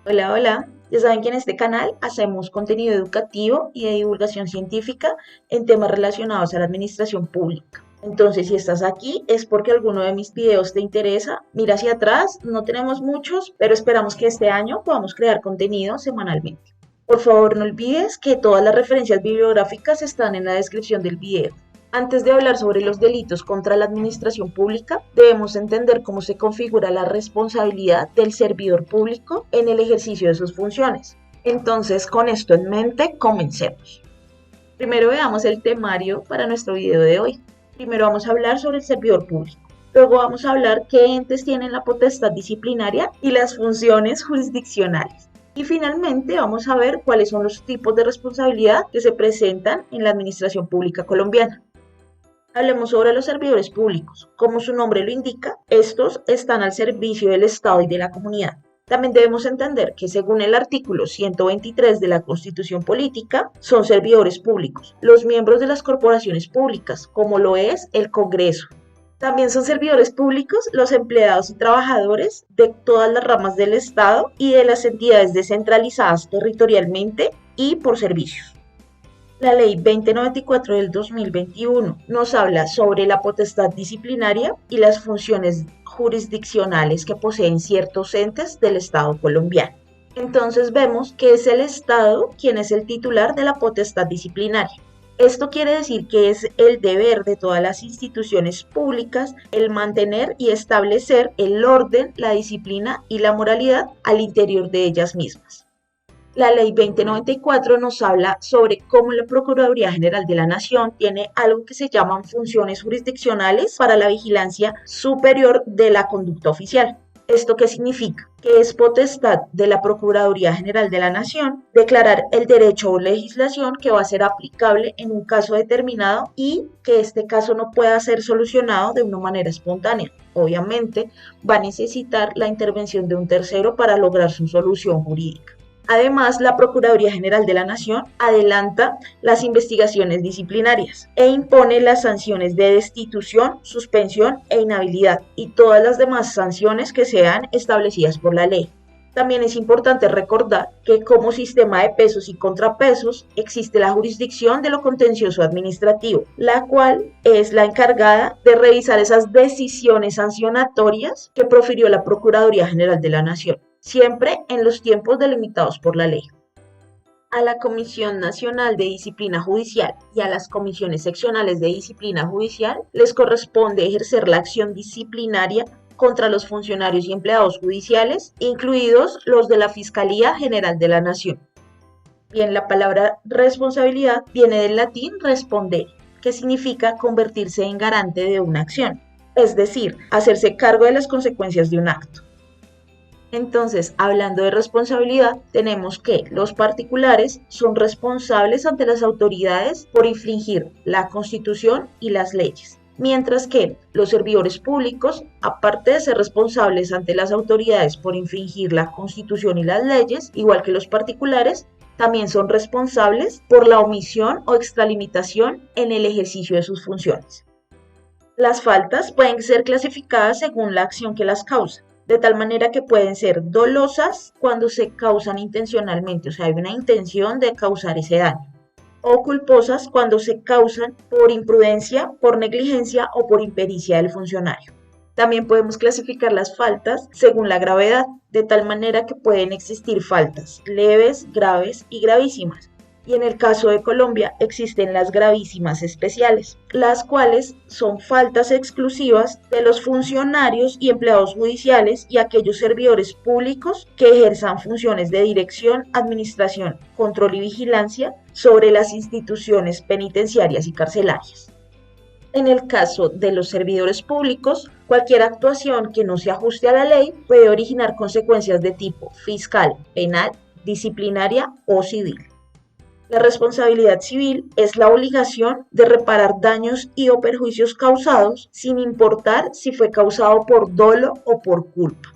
Hola, hola. Ya saben que en este canal hacemos contenido educativo y de divulgación científica en temas relacionados a la administración pública. Entonces, si estás aquí es porque alguno de mis videos te interesa. Mira hacia atrás, no tenemos muchos, pero esperamos que este año podamos crear contenido semanalmente. Por favor, no olvides que todas las referencias bibliográficas están en la descripción del video. Antes de hablar sobre los delitos contra la administración pública, debemos entender cómo se configura la responsabilidad del servidor público en el ejercicio de sus funciones. Entonces, con esto en mente, comencemos. Primero veamos el temario para nuestro video de hoy. Primero vamos a hablar sobre el servidor público. Luego vamos a hablar qué entes tienen la potestad disciplinaria y las funciones jurisdiccionales. Y finalmente vamos a ver cuáles son los tipos de responsabilidad que se presentan en la administración pública colombiana. Hablemos sobre los servidores públicos. Como su nombre lo indica, estos están al servicio del Estado y de la comunidad. También debemos entender que según el artículo 123 de la Constitución Política, son servidores públicos los miembros de las corporaciones públicas, como lo es el Congreso. También son servidores públicos los empleados y trabajadores de todas las ramas del Estado y de las entidades descentralizadas territorialmente y por servicios. La Ley 2094 del 2021 nos habla sobre la potestad disciplinaria y las funciones jurisdiccionales que poseen ciertos entes del Estado colombiano. Entonces vemos que es el Estado quien es el titular de la potestad disciplinaria. Esto quiere decir que es el deber de todas las instituciones públicas el mantener y establecer el orden, la disciplina y la moralidad al interior de ellas mismas. La Ley 2094 nos habla sobre cómo la Procuraduría General de la Nación tiene algo que se llaman funciones jurisdiccionales para la vigilancia superior de la conducta oficial. ¿Esto qué significa? Que es potestad de la Procuraduría General de la Nación declarar el derecho o legislación que va a ser aplicable en un caso determinado y que este caso no pueda ser solucionado de una manera espontánea. Obviamente, va a necesitar la intervención de un tercero para lograr su solución jurídica. Además, la Procuraduría General de la Nación adelanta las investigaciones disciplinarias e impone las sanciones de destitución, suspensión e inhabilidad y todas las demás sanciones que sean establecidas por la ley. También es importante recordar que como sistema de pesos y contrapesos existe la jurisdicción de lo contencioso administrativo, la cual es la encargada de revisar esas decisiones sancionatorias que profirió la Procuraduría General de la Nación, siempre en los tiempos delimitados por la ley. A la Comisión Nacional de Disciplina Judicial y a las comisiones seccionales de disciplina judicial les corresponde ejercer la acción disciplinaria contra los funcionarios y empleados judiciales, incluidos los de la Fiscalía General de la Nación. Bien, la palabra responsabilidad viene del latín responder, que significa convertirse en garante de una acción, es decir, hacerse cargo de las consecuencias de un acto. Entonces, hablando de responsabilidad, tenemos que los particulares son responsables ante las autoridades por infringir la Constitución y las leyes, mientras que los servidores públicos, aparte de ser responsables ante las autoridades por infringir la Constitución y las leyes, igual que los particulares, también son responsables por la omisión o extralimitación en el ejercicio de sus funciones. Las faltas pueden ser clasificadas según la acción que las causa, de tal manera que pueden ser dolosas cuando se causan intencionalmente, o sea, hay una intención de causar ese daño, o culposas cuando se causan por imprudencia, por negligencia o por impericia del funcionario. También podemos clasificar las faltas según la gravedad, de tal manera que pueden existir faltas leves, graves y gravísimas. Y en el caso de Colombia existen las gravísimas especiales, las cuales son faltas exclusivas de los funcionarios y empleados judiciales y aquellos servidores públicos que ejerzan funciones de dirección, administración, control y vigilancia sobre las instituciones penitenciarias y carcelarias. En el caso de los servidores públicos, cualquier actuación que no se ajuste a la ley puede originar consecuencias de tipo fiscal, penal, disciplinaria o civil. La responsabilidad civil es la obligación de reparar daños y o perjuicios causados sin importar si fue causado por dolo o por culpa.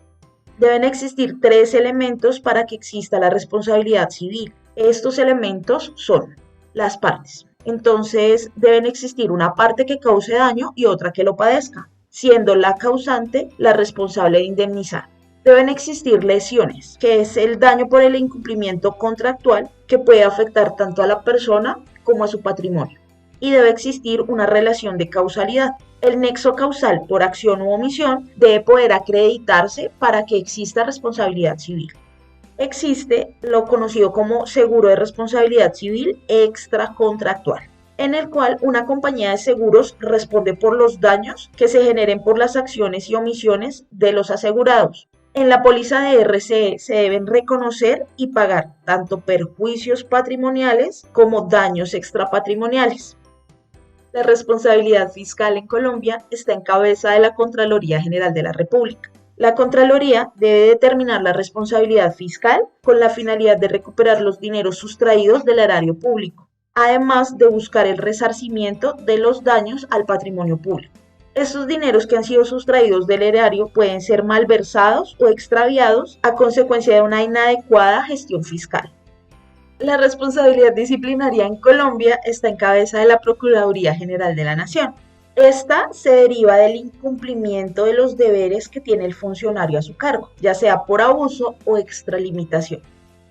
Deben existir tres elementos para que exista la responsabilidad civil. Estos elementos son las partes. Entonces deben existir una parte que cause daño y otra que lo padezca, siendo la causante la responsable de indemnizar. Deben existir lesiones, que es el daño por el incumplimiento contractual que puede afectar tanto a la persona como a su patrimonio. Y debe existir una relación de causalidad. El nexo causal por acción u omisión debe poder acreditarse para que exista responsabilidad civil. Existe lo conocido como seguro de responsabilidad civil extracontractual, en el cual una compañía de seguros responde por los daños que se generen por las acciones y omisiones de los asegurados. En la póliza de RCE se deben reconocer y pagar tanto perjuicios patrimoniales como daños extrapatrimoniales. La responsabilidad fiscal en Colombia está en cabeza de la Contraloría General de la República. La Contraloría debe determinar la responsabilidad fiscal con la finalidad de recuperar los dineros sustraídos del erario público, además de buscar el resarcimiento de los daños al patrimonio público. Estos dineros que han sido sustraídos del erario pueden ser malversados o extraviados a consecuencia de una inadecuada gestión fiscal. La responsabilidad disciplinaria en Colombia está en cabeza de la Procuraduría General de la Nación. Esta se deriva del incumplimiento de los deberes que tiene el funcionario a su cargo, ya sea por abuso o extralimitación.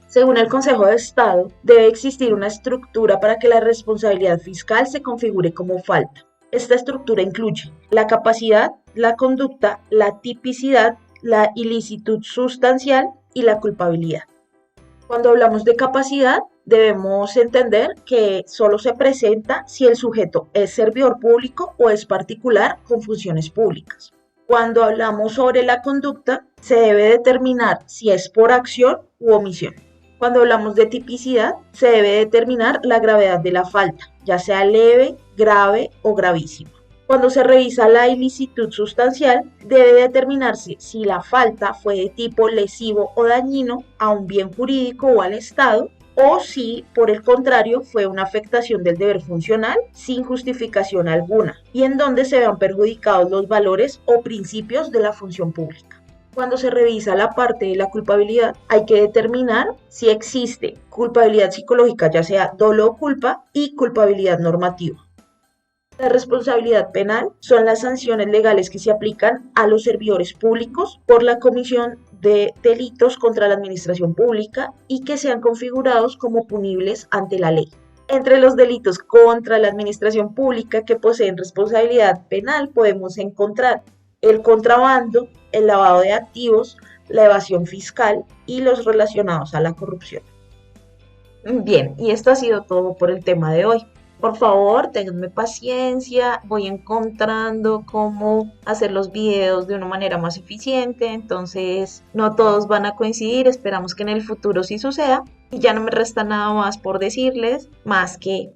Según el Consejo de Estado, debe existir una estructura para que la responsabilidad fiscal se configure como falta. Esta estructura incluye la capacidad, la conducta, la tipicidad, la ilicitud sustancial y la culpabilidad. Cuando hablamos de capacidad, debemos entender que solo se presenta si el sujeto es servidor público o es particular con funciones públicas. Cuando hablamos sobre la conducta, se debe determinar si es por acción u omisión. Cuando hablamos de tipicidad, se debe determinar la gravedad de la falta, ya sea leve, grave o gravísima. Cuando se revisa la ilicitud sustancial, debe determinarse si la falta fue de tipo lesivo o dañino a un bien jurídico o al Estado, o si, por el contrario, fue una afectación del deber funcional sin justificación alguna, y en donde se vean perjudicados los valores o principios de la función pública. Cuando se revisa la parte de la culpabilidad, hay que determinar si existe culpabilidad psicológica, ya sea dolo o culpa, y culpabilidad normativa. La responsabilidad penal son las sanciones legales que se aplican a los servidores públicos por la comisión de delitos contra la administración pública y que sean configurados como punibles ante la ley. Entre los delitos contra la administración pública que poseen responsabilidad penal podemos encontrar el contrabando, el lavado de activos, la evasión fiscal y los relacionados a la corrupción. Bien, y esto ha sido todo por el tema de hoy. Por favor, ténganme paciencia, voy encontrando cómo hacer los videos de una manera más eficiente, entonces no todos van a coincidir, esperamos que en el futuro sí suceda. Y ya no me resta nada más por decirles, más que